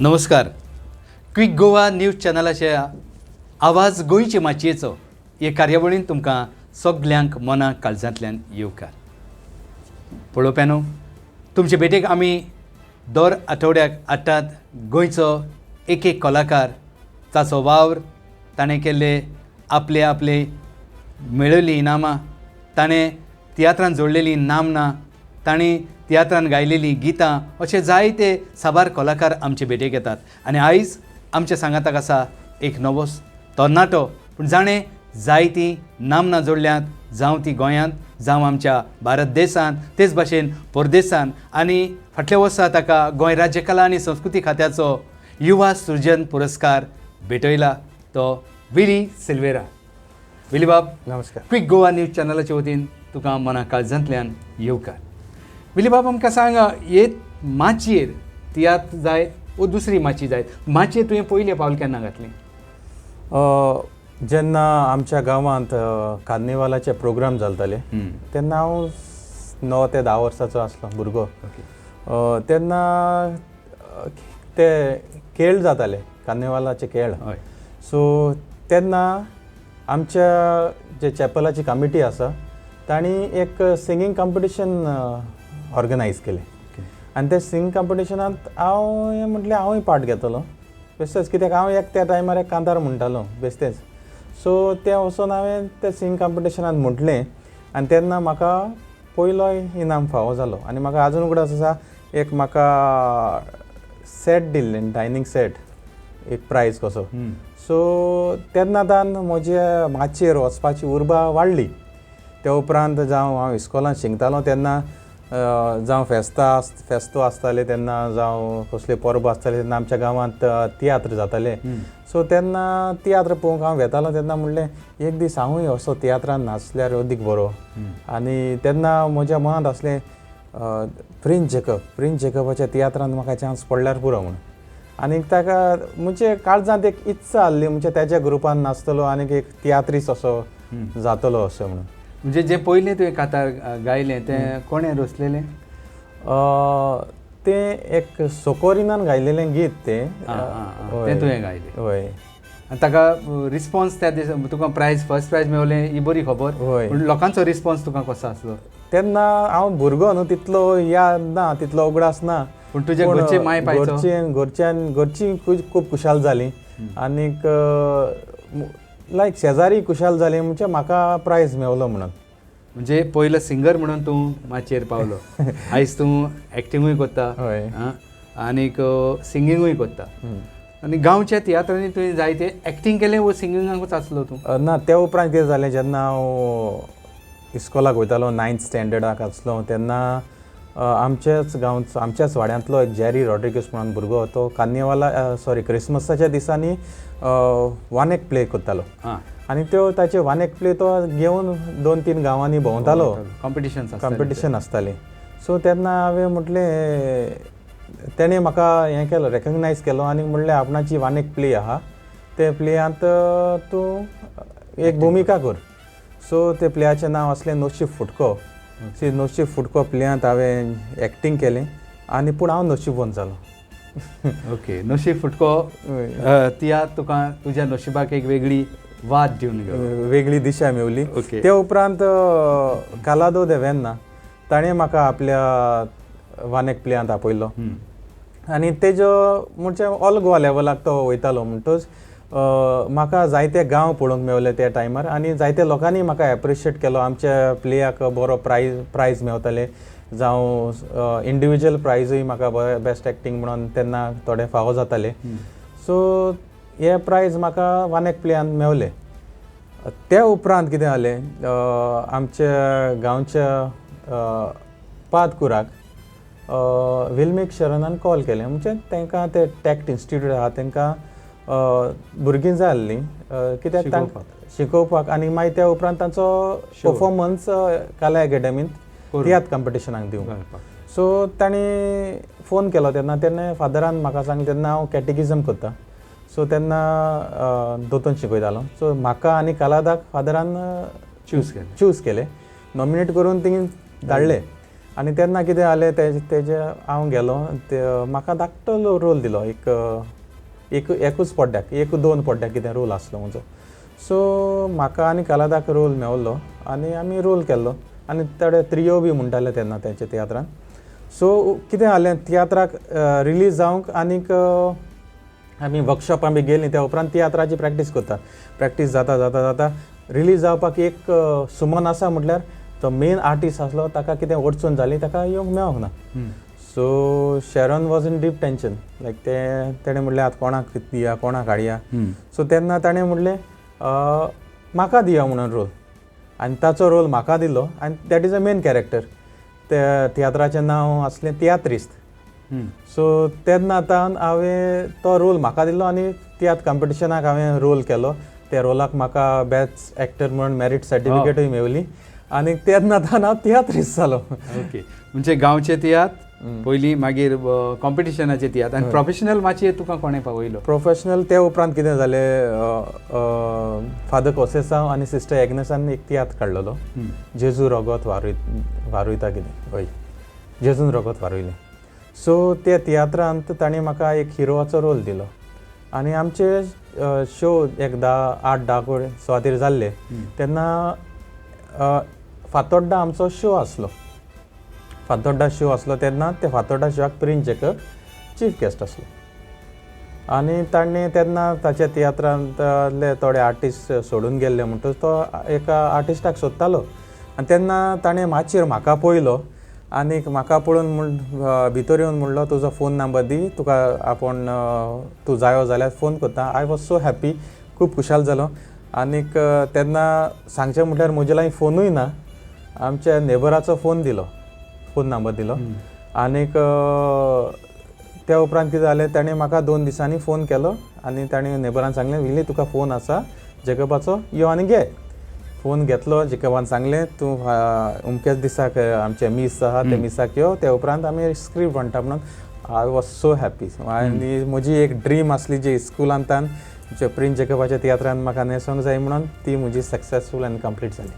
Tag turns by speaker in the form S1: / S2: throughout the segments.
S1: नमस्कार. Quick Goa news चॅनलाच्या आवाज गोंयचे माचयेचो हे कार्यावळीन तुमकां सगल्यांक मना काळजांतल्यान येवकार. पळोवप्यानो, तुमचे भेटेक आमी दर आठवड्याक हाडटात गोंयचो एक कलाकार, ताचो वावर, ताणें केल्ले आपले मेळयल्लीं इनामां, ताणें तियात्रान जोडलेलीं नामनां, ताणें तियात्रान गायलेलीं गितां, अशे जायते साबार कलाकार आमचे भेटेक येतात. आनी आयज आमच्या सांगाताक आसा एक नवो तरणाटो, पूण जाणें जायतीं नामनां जोडल्यांत, जावं ती गोंयांत, जावं आमच्या भारत देशांत, तेच भाशेन परदेसांत. आनी फाटल्या वर्सा ताका गोंय राज्य कला आनी संस्कृती खात्याचो युवा सृजन पुरस्कार भेटयला. तो विली सिल्वेरा. विली बाब,
S2: नमस्कार.
S1: क्विक गोवा न्यूज चॅनलाच्या वतीन तुका मना काळजांतल्यान येवकार. विली बाब, आमकां सांग, हे माचयेर तियात्र जाय वो दुसरी माची जाय, माचयेर तुवें पयलें पावल केन्ना घातलें?
S2: जेन्ना आमच्या गांवांत कार्निवालाचे प्रोग्राम चलताले तेन्ना हांव 9 ते 10 वर्साचो आसलो भुरगो. तेन्ना ते खेळ जाताले, कार्निवालाचे खेळ. सो तेन्ना आमच्या जे चॅपलाची कमिटी आसा तांणी एक सिंगींग कॉम्पिटिशन ऑर्गनायज केलें. आनी ते सिंगींग कॉम्पिटिशनांत हांव म्हटलें हांवूय पार्ट घेतलो बेश्टेच, कित्याक हांव त्या टायमार एक कांतार म्हणटालो बेश्टेच. सो ते वचून हांवें ते सिंगींग कॉम्पिटिशनांत म्हटलें आनी तेन्ना म्हाका पयलो इनाम फावो जालो. आनी म्हाका आजून उगडास आसा, एक म्हाका सेट दिल्लें, डायनींग सेट, एक प्रायज कसो. सो तेन्नाच्यान म्हजे माचयेर वचपाची उर्बा वाडली. ते उपरांत जावं हांव इस्कॉलांत शिकतालो तेन्ना, जावं फेस्तो आसताले तेन्ना, जावं कसले परबो आसताले तेन्ना आमच्या गांवांत तियात्र जाताले. सो तेन्ना तियात्र पळोवंक हांव वेतालो. तेन्ना म्हणलें एक दीस हांवूय असो तियात्रान नाचल्यार अदीक बरो. आनी तेन्ना म्हज्या मनांत आसलें प्रिन्स जेकबाच्या तियात्रांत म्हाका चान्स पडल्यार पुरो म्हणून. आनी ताका म्हणजे काळजांत एक इत्सा आहली, म्हणजे तेज्या ग्रुपान नाचतलो आनीक एक तियात्रीस्ट असो जातलो अशें म्हणून.
S1: म्हणजे जे पयलें तुवें कांतार गायलें तें कोणें रचलेलें?
S2: तें एक सोकोरिनान गायलेलें गीत तें
S1: तुवें गायलें.
S2: हय.
S1: आनी ताका रिस्पॉन्स त्या दिसा तुका फर्स्ट प्रायज मेळ्ळें ही बरी खबर.
S2: हय.
S1: लोकांचो रिस्पॉन्स तुका कसो आसलो?
S2: तेन्ना हांव भुरगो न्हू, तितलो याद ना, तितलो उगडास ना.
S1: पूण तुजे घरचे माय पायचो?
S2: घरची खूब खुशाल जालीं. आनीक लायक शेजारी खुशाल जालीं, म्हणजे म्हाका प्रायज मेवलो म्हणून.
S1: म्हणजे पयलो सिंगर म्हणून तूं माचयेर पावलो. आयज तूं एक्टिंगूय करता आनीक सिंगींगूय करता. आनी गांवच्या तियात्रांनी तुवें जायते एक्टिंग केलें वो सिंगिंगाकूच आसलो तूं?
S2: ना, ते उपरांत कितें जालें, जेन्ना हांव इस्कॉलाक वयतालो 9th स्टँडर्डाक आसलो तेन्ना आमच्याच वाड्यांतलो एक जॅरी रॉड्रिगीस म्हणून भुरगो, तो क्रिसमसाच्या दिसांनी वानेक प्ले करतालो. आनी त्यो ताचे वानेक प्ले तो घेवन 2-3 गांवांनी भोंवतालो. कॉम्पिटिशन आसताली. सो तेन्ना हांवें म्हटलें, तेणें म्हाका हें केलो, रेकग्नायज केलो आनी म्हणलें आपणाची वानेक प्ले आहा, ते प्लेयांत तूं एक भुमिका कर. सो ते प्लेयाचें नांव आसलें नशीब फुटको. नशीब फुटको प्लेयांत हांवें एक्टींग केलें आनी पूण हांव नशिबवंत जालो.
S1: ओके. नशीब फुटको तियात्र तुका तुज्या नशिबाक एक वेगळी वाट दिवन गेलो,
S2: वेगळी दिशा मेवली. ते उपरांत कालादो दे वेन्ना ताणें म्हाका आपल्या वानेक प्लेयांत आपयलो. आनी तेजो म्हणजे ऑल गोवा लेवलाक तो वयतालो म्हणटच म्हाका जायते गांव पळोवंक मेवले त्या टायमार. आनी जायते लोकांनी म्हाका एप्रिशिएट केलो. आमच्या प्लेयाक बरो प्रायज मेवताले, जावं इंडिविज्युअल प्रायजूय म्हाका बेस्ट एक्टींग म्हणून तेन्ना थोडे फावो जाताले. सो हे प्रायज म्हाका वानेक प्लेयांत मेवले. ते उपरांत कितें जालें, आमच्या गांवच्या पादकुराक विल्मेक शरणान कॉल केलें. म्हणजे तांकां ते टॅक्ट इन्स्टिट्यूट आहा तांकां भुरगीं जाय आसलीं, कित्याक तांकां शिकोवपाक. आनी मागीर त्या उपरांत तांचो परफॉर्मन्स कला एकेडमींत तियात्र कॉम्पिटिशनाक दिवंक. सो तांणी फोन केलो तेन्ना फादरान म्हाका सांगलें, तेन्ना हांव कॅटेकिजम करता. सो तेन्ना दोतोन शिकयतालो. सो म्हाका आनी कालादाक फादरान चूज केलें, नॉमिनेट करून थिंग धाडलें. आनी तेन्ना कितें जालें तेजे हांव गेलो म्हाका धाकटो रोल दिलो एकूच पड्ड्याक 1-2 पड्ड्याक कितें रोल आसलो म्हजो. सो म्हाका आनी कालादाक रोल मेवल्लो आनी आमी रोल केल्लो आनी थोडे त्रियो बी म्हणटाले तेन्ना तेंच्या तियात्रान. सो कितें जालें तियात्राक रिलीज जावंक आनीक आमी वर्कशॉपां बी गेलीं त्या उपरांत तियात्राची प्रॅक्टीस करता. प्रॅक्टीस जाता रिलीज जावपाक एक सुमन आसा म्हटल्यार तो मेन आर्टिस्ट आसलो ताका कितें अडचण जाली ताका येवंक मेळोंक ना. So Sharon was in deep tension like तेणें म्हणलें आतां कोणाक दिया कोणाक हाडया. सो तेन्ना ताणें म्हणलें म्हाका दिया म्हणून रोल आनी ताचो रोल म्हाका दिलो आनी that is a main character. त्या तियात्राचें नांव आसलें तियात्रिस्त. सो तेन्नाच्यान हांवें तो रोल म्हाका दिलो आनी तियात्र कॉम्पिटिशनाक हांवें रोल केलो. त्या रोलाक म्हाका बेस्ट एक्टर म्हणून मेरीट सर्टिफिकेटूय मेवली आनी तेन्नाच्यान हांव तियात्रिस्त जालो.
S1: ओके, म्हणजे गांवचे तियात्र पयलीं मागीर कॉम्पिटिशनाचे तियात्र आनी प्रोफेशनल मातशें तुका कोणें पावयलो?
S2: प्रोफेशनल ते उपरांत कितें जालें फादर कोसेसांव आनी सिस्टर एग्नेसान एक तियात्र काडलेलो जेजू रगत वारुयता कितें हय जेजून रगत वारुयलें. सो त्या तियात्रांत ताणें म्हाका एक हिरोवाचो रोल दिलो आनी आमचे शो एक 8-10 सुवातेर जाल्ले तेन्ना फातोड्डा आमचो शो आसलो. फातोड्डा शो आसलो तेन्ना त्या फातोड्डा शोआक प्रिन्स जेकब चीफ गेस्ट आसलो आनी ताणें तेन्ना ताच्या तियात्रांतले थोडे आर्टिस्ट सोडून गेल्ले म्हणटच तो एका आर्टिस्टाक सोदतालो आनी तेन्ना ताणें माचयेर म्हाका पळयलो आनी म्हाका पळोवन भितर येवन म्हणलो तुजो फोन नंबर दी तुका आपूण तूं जायो जाल्यार फोन करता. आय वॉज सो हॅप्पी खूब खुशाल जालो आनीक तेन्ना सांगचें म्हटल्यार म्हजे लागीं फोनूय ना. आमच्या नेबराचो फोन नंबर दिलो आनीक त्या उपरांत कितें जालें ताणें म्हाका 2 दिसांनी फोन केलो आनी ताणें नेबरान सांगलें विली तुका फोन आसा जेकबाचो यो आनी घे. फोन घेतलो जेकबान सांगलें तूं अमकेच दिसाक आमचे मीस आहा ते मिसाक यो. त्या उपरांत आमी स्क्रिप्ट म्हणटा म्हणून आय वॉज सो हॅप्पी आनी म्हजी एक ड्रीम आसली जी स्कुलांतान प्रिन्स जेकबाच्या तियात्रान म्हाका न्हेसोंक जाय म्हणून ती म्हजी सक्सेसफूल आनी कंप्लीट जाली.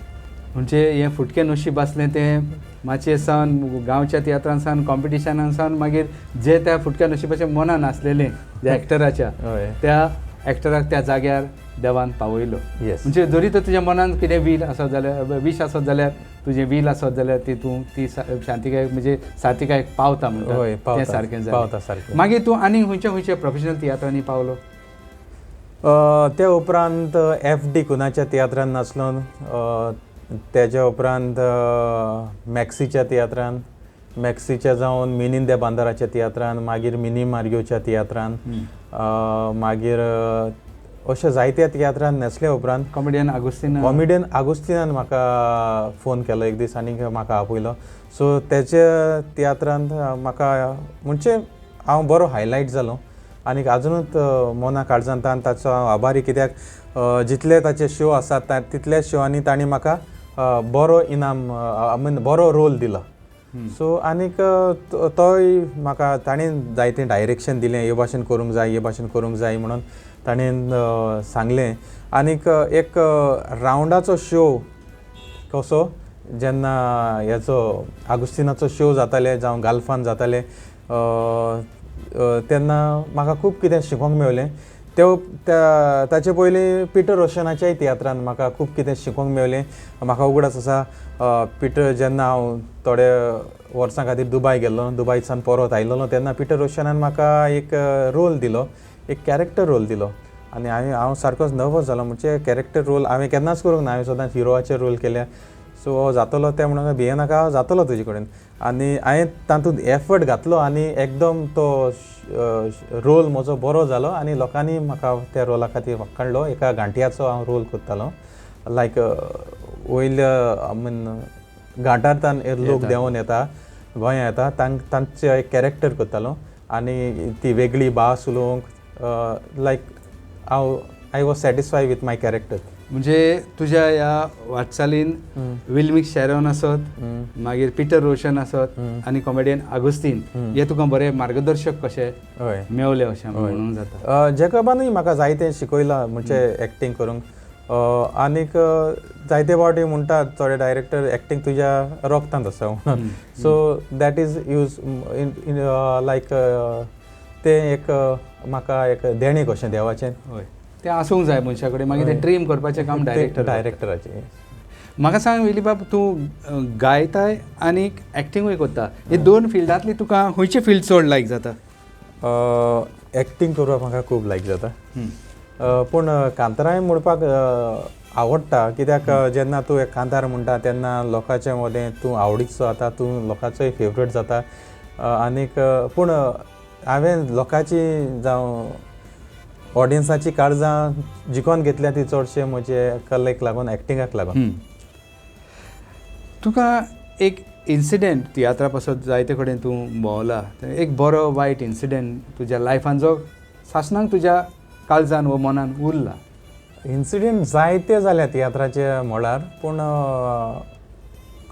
S1: म्हणजे हें फुटकें नशीब आसलें तें मातशें सावन गांवच्या तियात्रान सावन कॉम्पिटिशनान सावन मागीर जे त्या फुटक्या नशिबाच्या मनान आसलेलें ज्या एक्टराच्या त्या एक्टराक त्या जाग्यार देवान पावयलो. म्हणजे जरी तर तुज्या मनान कितें वील आसत जाल्यार विश आसत जाल्यार तुजें वील आसत जाल्यार तितून ती शांतिकाय म्हणजे सार्थीकायेक पावता म्हणटा तें सारकें जालें. मागीर तूं आनी खंयच्या प्रोफेशनल तियात्रांनी पावलो?
S2: त्या उपरांत FD कुनाच्या तियात्रान नाचलो. तेज्या उपरांत मॅक्सीच्या तियात्रान मॅक्सीच्या जावन मिनीन दे बांदाराच्या तियात्रान मागीर मिनी मार्ग्योच्या तियात्रान मागीर अशें जायत्या तियात्रान न्हेसल्या उपरांत
S1: कॉमेडियन
S2: आगोस्तिनान म्हाका फोन केलो एक दीस आनी म्हाका आपयलो. सो तेच्या तियात्रांत म्हाका म्हणजे हांव बरो हायलायट जालो आनीक आजुनूच मोना काळजांतान ताचो हांव आभारी कित्याक जितले ताचे शो आसात तितल्या शोआंनी तांणी म्हाका बरो इनाम बरो रोल दिलो. सो आनीक तोय म्हाका ताणें जायतें डायरेक्शन दिलें हे भाशेन करूंक जाय म्हणून ताणें सांगलें. आनीक एक रावंडाचो शो कसो जेन्ना हेचो आगोस्तिनाचो शो जाताले जावं गाल्फान जाताले तेन्ना म्हाका खूब कितें शिकोंक मेवलें. ताचे पयलीं पिटर ओशनाच्याय तियात्रान म्हाका खूब कितें शिकोंक मेवलें. म्हाका उगडास आसा पिटर जेन्ना हांव थोडे वर्सां खातीर दुबाय गेल्लो दुबायसान परत आयिल्लो तेन्ना पिटर ओशनान म्हाका एक रोल दिलो एक कॅरेक्टर रोल दिलो आनी हांव सारकोच नर्वस जालो. म्हणजे कॅरेक्टर रोल हांवें केन्नाच करूंक ना. हांवें सदांच हिरोवाचे रोल केल्या. सो हो जातलो तें म्हणून भियेनाका हांव जातलो तुजे कडेन आनी हांवें तातूंत एफर्ट घातलो आनी एकदम तो रोल म्हजो बरो जालो आनी लोकांनी म्हाका त्या रोला खातीर वखणलो. एका गांठयाचो हांव रोल करतालो लायक वयल्या घाटांतान लोक देंवून येता गोंया येता तांचे एक कॅरेक्टर करतालो आनी ती वेगळी भास उलोवंक like I was satisfy with my character.
S1: म्हणजे तुज्या ह्या वाटचालीन विल्मिक शॅरॉन आसत मागीर पिटर रोशन आसत आनी कॉमेडियन आगोस्तीन हे तुका बरे मार्गदर्शक कशे मेवले अशें म्हणूंक जाता.
S2: जेकबानूय म्हाका जायतें शिकयलां म्हणजे एक्टींग करूंक. आनीक जायते फावटी म्हणटात थोडे डायरेक्टर एक्टींग तुज्या रोगतांत आसा म्हणून so that is use in like ते एक म्हाका एक देणे कशें देवाचें
S1: हय तें आसूंक जाय मनशा कडेन मागीर तें ड्रीम करपाचें काम
S2: डायरेक्टराचें.
S1: म्हाका सांग वेली बाब तूं गायताय आनीक एक्टिंगूय करता हे दोन फिल्डांतली तुका खंयची फिल्ड चड लायक जाता?
S2: एक्टींग करपाक म्हाका खूब लायक जाता पूण कांताराय म्हणपाक आवडटा कित्याक जेन्ना तूं एक कांतार म्हणटा तेन्ना लोकांचे मदें तूं आवडीचो जाता, तूं लोकांचोय फेवरेट जाता. आनीक पूण हांवें लोकांची जावं ऑडियन्साची काळजां जिखोन घेतल्या ती चडशे म्हजे कलेक लागून एक्टिंगाक लागून.
S1: तुका एक इन्सिडेंट तियात्रा पासत जायते कडेन तूं भोंवला एक बरो वायट इन्सिडेंट तुज्या लायफान जो सासणाक तुज्या काळजान वा मनान उरला?
S2: इन्सिडेंट जायते जाल्या तियात्राचे म्हळ्यार पूण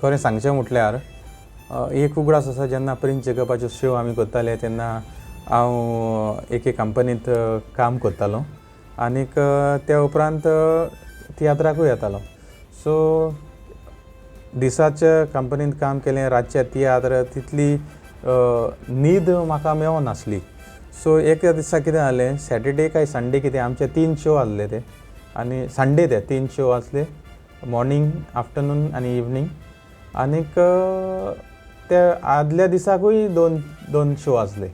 S2: खरें सांगचें म्हटल्यार एक उगडास आसा जेन्ना प्रिन्स जेकबाचो शो आमी करताले तेन्ना हांव एके कंपनींत काम करतालो आनीक त्या उपरांत तियात्राकूय येतालो. सो दिसाच्या कंपनींत काम केलें रातचे तियात्र तितली न्हीद म्हाका मेळो नासली. सो एका दिसा कितें जालें सॅटर्डे काय संडे कितें आमचे 3 शो आसले ते आनी संडे ते 3 शो आसले मॉर्निंग आफ्टरनून आनी इवनींग आनीक ते आदल्या दिसाकूय दोन शो आसले.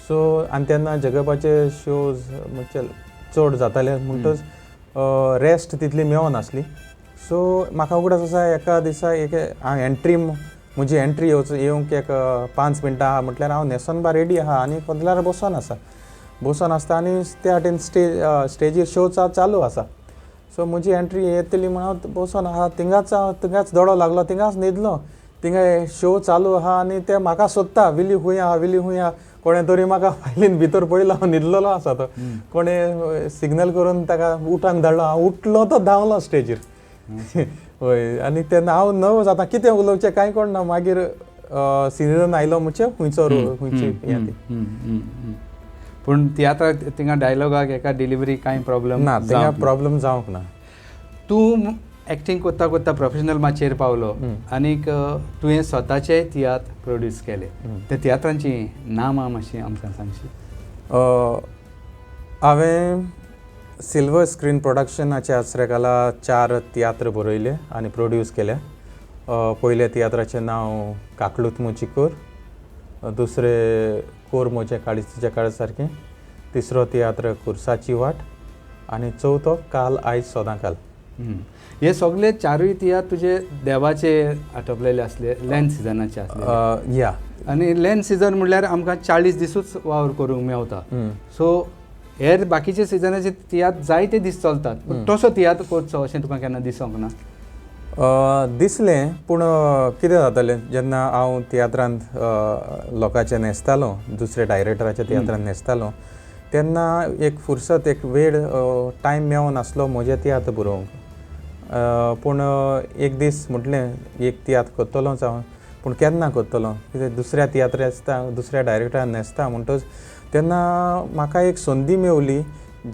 S2: सो आनी तेन्ना जगपाचे शोज म्हणजे चड जाताले म्हणटच रेस्ट तितली मेळो नासली. सो म्हाका उगडास आसा एका दिसा एक हांव म्हजी एंट्री येवंक एक 5 मिनटां आहा म्हटल्यार हांव न्हेसोन बा रेडी आहा आनी पदल्यार बसून आसता आनी त्या वाटेन स्टेजीर शो चालू आसा. सो म्हजी एंट्री येतली म्हण हांव बसून आहा थिंगाच दोळो लागलो थिंगाच न्हिदलो. थिंगा शो चालू आहा आनी ते म्हाका सोदता विली खूंय आहा कोणें तरी म्हाका फायलीन भितर पयलो हांव न्हिदलेलो आसा तो कोणें सिग्नल करून ताका उठांक धाडलो हांव उठलो तो धांवलो स्टेजीर. हय आनी तेन्ना हांव नर्वस जाता कितें उलोवचें कांय कळना. मागीर सिनियरान आयलो म्हणचे खंयची
S1: पूण तियात्राक थिंगा डायलॉगाक एका डिलिव्हरी कांय प्रॉब्लेम
S2: ना थिंगा प्रॉब्लेम जावंक ना.
S1: तूं एक्टींग करता करता प्रोफेशनल माचयेर पावलो आनीक तुवें स्वताचें तियात्र प्रोड्यूस केलें त्या तियात्रांची नांवां मातशीं आमकां सांगशी?
S2: हांवें सिल्वर स्क्रीन प्रोडक्शनाचे आश्रयकाला 4 तियात्र बरयले आनी प्रोड्यूस केल्या. पयले तियात्राचें नांव काकलूत मुची कोर, दुसरें कोर म्हजे काळीच्या काळ सारकें, तिसरो तियात्र कुर्साची वाट आनी चवथो काल आयज सोदांकाल.
S1: हे सगळे 4 तियात्र तुजे देवाचे आटोपलेले आसले लॅन सिजनाचे आसले.
S2: या
S1: आनी लॅन सिजन म्हणल्यार आमकां 40 दिसूच वावर करूंक मेवता. सो हेर बाकीचे सिजनाचे तियात्र जायते दीस चलतात तसो तियात्र करचो अशें तुका केन्ना दिसोंक ना?
S2: दिसलें पूण कितें जातालें जेन्ना हांव तियात्रांत लोकांचे न्हेसतालो दुसऱ्या डायरेक्टराच्या तियात्रांत न्हेसतालो तेन्ना एक फुर्सत एक वेळ टायम मेळो नासलो म्हजें तियात्र बरोवंक. पूण एक दीस म्हटलें एक तियात्र करतलोच हांव पूण केन्ना करतलो कितें दुसऱ्या तियात्र आसता दुसऱ्या डायरेक्टरान न्हेसता म्हणटच तेन्ना म्हाका एक संदी मेवली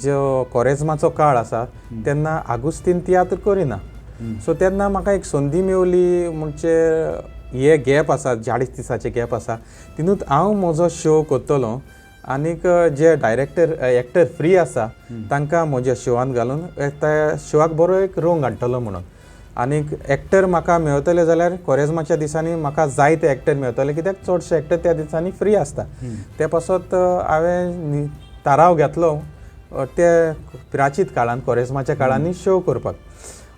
S2: जो कोरेजमाचो काळ आसा तेन्ना आगुस्तीन तियात्र करिना. सो तेन्ना म्हाका एक संदी मेवली म्हणजे हे गॅप आसा 40 दिसाचे गॅप आसा तितूंत हांव म्हजो शो करतलो आनीक जे डायरेक्टर एक्टर फ्री आसा तांकां म्हज्या शोवान घालून त्या शोवाक बरो एक रोंग हाडटलो म्हणून. आनीक एक्टर म्हाका मेळटले जाल्यार कोरेजमाच्या दिसांनी म्हाका जाय ते एक्टर मेळटले कित्याक चडशे एक्टर त्या दिसांनी फ्री आसता. ते पासत हांवें थाराव घेतलो ते प्राचीत काळान कोरेजमाच्या काळांनी शो करपाक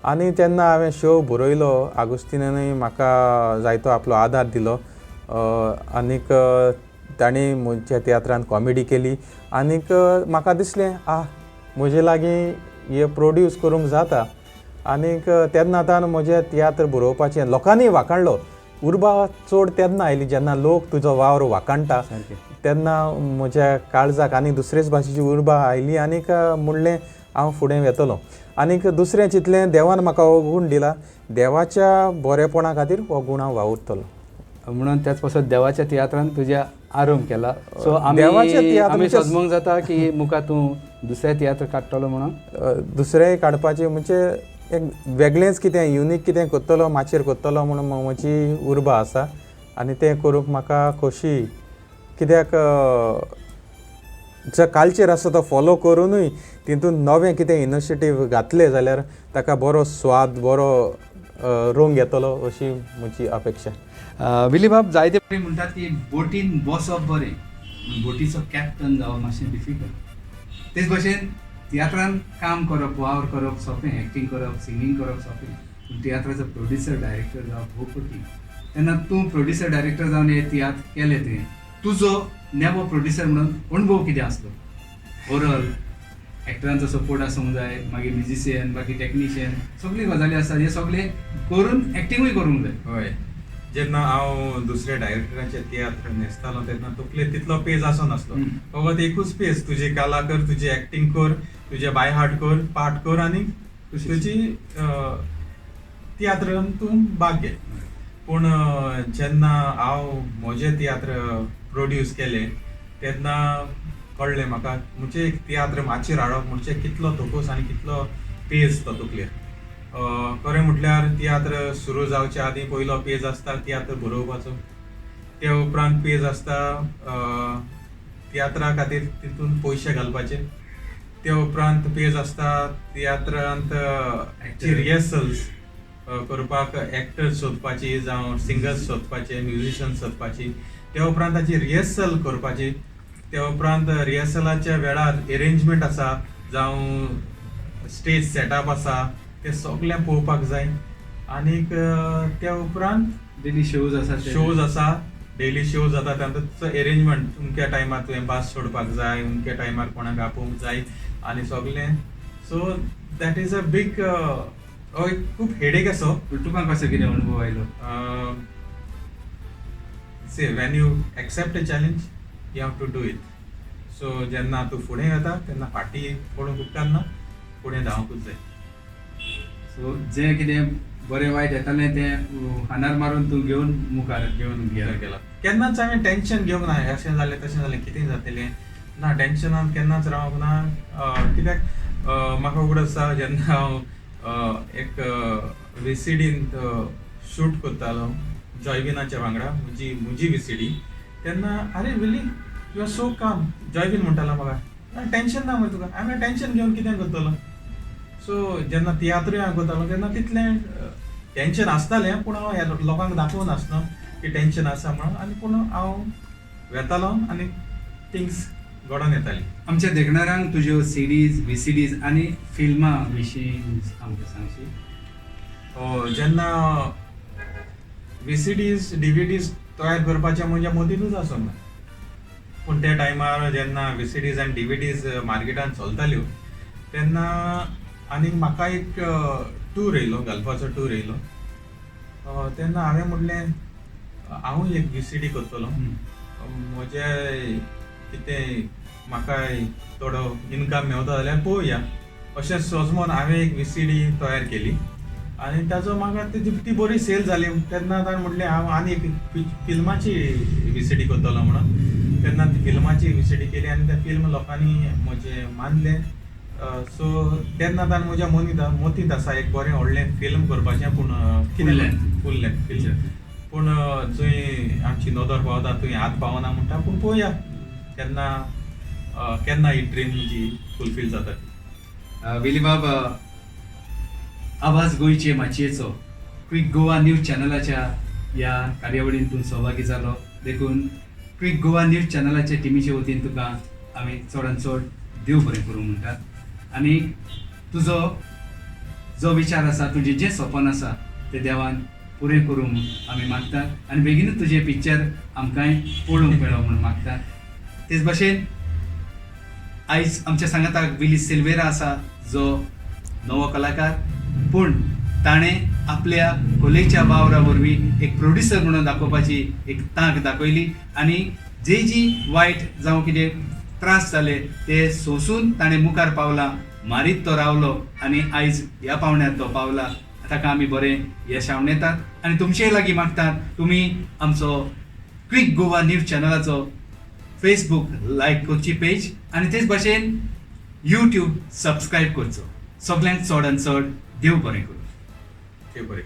S2: आनी तेन्ना हांवें शो बरयलो. आगुस्तिनानूय म्हाका जायतो आपलो आदार दिलो आनीक ताणें म्हज्या तियात्रांत कॉमेडी केली आनीक म्हाका दिसलें म्हजे लागीं हे प्रोड्यूस करूंक जाता आनीक तेन्नातान म्हजें तियात्र बरोवपाचें लोकांनी वाखाणलो. उर्बा चड तेन्ना आयली जेन्ना लोक तुजो वावर वाखाणटा तेन्ना म्हज्या काळजाक आनी दुसरेच भाशेची उर्बा आयली आनीक म्हणलें हांव फुडें येतलों. आनीक दुसरें चिंतलें देवान म्हाका हो गूण दिला देवाच्या बरेपणा खातीर हो गूण हांव वावुरतलो
S1: म्हणून त्याच पासून देवाच्या तियात्रांत तुज्या आरंभ केला. सो आमी सजमूंक जाता की मुखार तूं दुसरें तियात्र काडटलो म्हणून?
S2: दुसरेंय काडपाचें म्हणजे एक वेगळेंच कितें युनीक कितें कोत्तलो माचयेर कोत्तलो म्हणून म्हजी उर्बा आसा आनी तें करूंक म्हाका खोशी. कित्याक जो कल्चर आसा तो फॉलो करुनूय तितून नवें कितें इनिशिएटीव घातले जाल्यार ताका बरो स्वाद बरो रंग येतलो अशी म्हजी अपेक्षा.
S1: विलीबाब जायते फावटी म्हणटात की बोटीन बसप बरें, बोटीचो कॅप्टन जावप मातशें डिफिकल्ट. तेच भशेन तियात्रान काम करप, वावर करप सोंपें, एक्टींग करप, सिंगींग करप सोंपें, पूण तियात्राचो प्रोड्युसर डायरेक्टर जावप खूब कठीण. तेन्ना तूं प्रोड्युसर डायरेक्टर जावन हे तियात्र केलें तें, तुजो नेवो प्रोड्युसर म्हणून अणभव कितें आसलो? ओवरऑल एक्टरांचो सपोर्ट आसूंक जाय, मागीर म्युजिशियन, मागीर टेक्निशियन, सगळी गजाली आसतात, हे सगळे करून एक्टिंगूय करूंक जाय.
S3: हय, जेन्ना हांव दुसऱ्या डायरेक्टराचे तियात्र न्हेसतालो तेन्ना तकले तितलो पेज आसनासलो. फकत एकूच पेज, तुजी कला कर, तुजी एक्टिंग कर, तुजे बाय हार्ट कर, पाठ कर आनी तुजी तियात्रान तूं भाग घे. पूण जेन्ना हांव म्हजें तियात्र प्रोड्यूस केलें तेन्ना कळ्ळें म्हाका म्हणजे एक तियात्र माचयेर हाडप म्हणजे कितलो तोपूस आनी कितलो पेज तो तकलेर. खरें म्हटल्यार तियात्र सुरू जावच्या आदीं पयलो पेज आसता तियात्र बरोवपाचो, ते उपरांत पेज आसता तियात्रा खातीर तितून पयशे घालपाचे, ते उपरांत पेज आसता तियात्रांत रिहर्सल्स करपाक एक्टर्स सोदपाची जावं सिंगर्स सोदपाचे, म्युजिशियन्स सोदपाची, ते उपरांत ताची रिहर्सल करपाची, ते उपरांत रिहर्सलाच्या वेळार अरेंजमेंट आसा जावं स्टेज सेटअप आसा ते सगळें पळोवपाक जाय. आनीक त्या उपरांत
S1: डेली शोज
S3: आसा, डेली शोज जाता तांचो अरेंजमेंट, अमक्या टायमार तुवें बास सोडपाक जाय, अमक्या टायमार कोणाक आपोवंक जाय आनी सगळें. So that is a big खूब हेडेक असो.
S1: तुका कसो कितें अनुभव आयलो?
S3: Say when you accept a challenge you have to do it. So जेन्ना तूं फुडें येता तेन्ना फाटीं पडूंक उपकारना, फुडें धांवकूच जाय.
S1: सो जें कितें बरें वायट येतालें तें हानार मारून तूं घेवन मुखार
S3: गेला. केन्नाच हांवें टेन्शन घेवंक ना, अशें जालें तशें जालें कितें जातलें ना, टेन्शनान केन्नाच रावंक ना. कित्याक म्हाका उगड आसा जेन्ना हांव एक VCDन शूट करतालो जॉयविनाच्या वांगडा, म्हजी VCD, तेन्ना अरे विली यू आर सो काम, जॉयविन म्हणटालो म्हाका टेन्शन ना मरे तुका. हांवें टेन्शन घेवन कितें करतलो. सो जेन्ना तियात्रूय हांव करतालो तेन्ना तितलें टेन्शन आसतालें, पूण हांव लोकांक दाखोवन नासलो की टेन्शन आसा म्हणून, आनी पूण हांव वेतालो आनी थिंग्स घडोवन येताली.
S1: आमच्या देखणाऱ्यांक तुज्यो CDs, VCDs आनी फिल्मां विशीं आमकां सांगशी.
S3: जेन्ना VCDs, DVDs तयार करपाचें म्हज्या मतींतूच आसूंक ना. पूण त्या टायमार जेन्ना VCDs आनी DVDs मार्केटान चलताल्यो तेन्ना आनी म्हाका एक टूर येयलो, घालपाचो टूर येयलो. तेन्ना हांवें म्हणलें हांवूय एक VCD करतलो, म्हजें कितें म्हाका थोडो इनकम मेवता जाल्यार पळोवया. अशें सोजमोन हांवें एक VCD तयार केली आनी ताजो म्हाका ती बरी सेल जाली. तेन्ना ताणें म्हणलें हांव आनी एक फिल्माची VCD करतलो म्हणून. तेन्ना ती फिल्माची VCD केली आनी त्या फिल्म लोकांनी म्हजें मानलें. सो तेन्ना ताणें म्हज्या मतींत आसा एक बरें व्हडलें फिल्म करपाचें, पूण फूल लेंथ पिक्चर, पूण जंय आमची नदर पावता थंय हात पावना म्हणटा. पूण पळोवया केन्ना ही ड्रीम म्हजी फुलफील जाता.
S1: विलीबाब, आवाज गोंयचे माचयेचो क्विक गोवा न्यूज चॅनलाच्या ह्या कार्यावळीन तूं सहभागी जालो, देखून क्विक गोवा न्यूज चॅनलाच्या टिमीचे वतीन तुका आमी चडांत चड देव बरें करूं म्हणटात. आनी तुजो जो विचार आसा, तुजें जें सपन आसा तें देवान पुरें करूंक आमी मागतात आनी बेगीनूच तुजें पिक्चर आमकांय पळोवंक मेळो म्हणून मागतात. तेच भशेन आयज आमच्या सांगाताक विली सिल्वेरा आसा, जो नवो कलाकार, पूण ताणें आपल्या कलेच्या वावरा वरवीं एक प्रोड्युसर म्हणून दाखोवपाची एक तांक दाखयली आनी जी वायट जावं कितें त्रास जाले ते सोंसून ताणें मुखार पावला, मारीत तो रावलो आनी आयज ह्या पावण्यार तो पावला. ताका आमी बरें यशावण येतात आनी तुमचेय लागीं मागतात तुमी आमचो क्विक गोवा न्यूज चॅनलाचो फेसबूक लायक करची पेज आनी तेच भशेन यूट्यूब सबस्क्राईब करचो. सगल्यांक चड आनी चड देव बरें करूं.
S3: ते बरें